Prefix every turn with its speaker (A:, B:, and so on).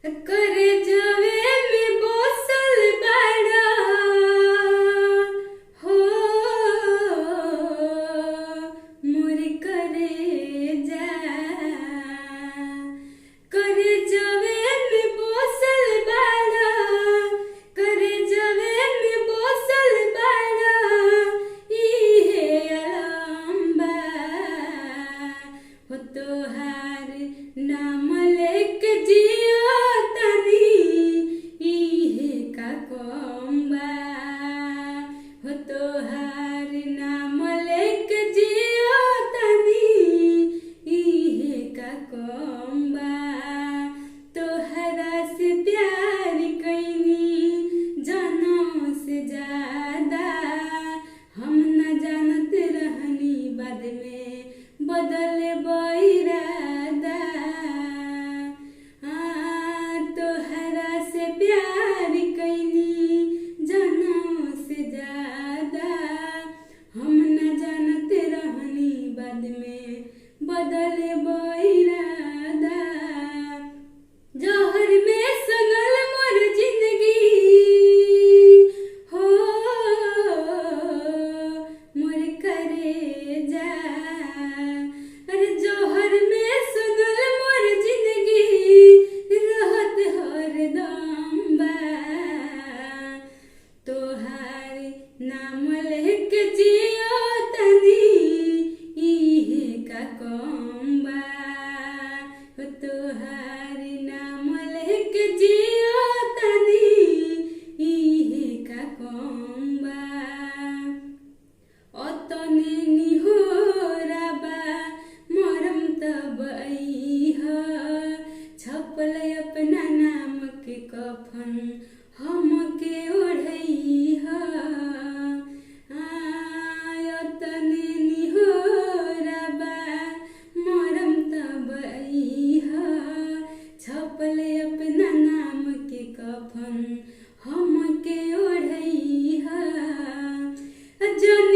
A: करे जावे में बोसल बाड़ा हो मोर करे जा करे जावे में बोसल बाड़ा करे जावे में बोसल बाड़ा इहे अलम्बा हो तोहार नाम लेके जियो तनी इहे का कोम्बा हो तोहार नाम लेके जियो तनी इहे का कोम्बा तोहरा से प्यार कैनी जनों से ज्यादा हम न जानत रहनी बाद में बदल इरादा तोहरा से प्यार कैनी जनों से ज्यादा हम न जानत रहनी बाद में बदल इरादा जहर में सनल मोर जिंदगी हो मोर करे जा अरे जहर में सनल मोर जिंदगी रहत हरदम बा तोहार नाम लेके जियो तनी इहे का कोम्बा हो तोहार नाम लेके जियो तनी इहे का कोम्बा अतने निहोरा बा मरम तब अइहा छपल अपना नाम के कफन हमके ओढ़इहा अतने निहोरा बा मरम तब अइहा छपल अपना नाम के कफन हमके ओढ़इहा जन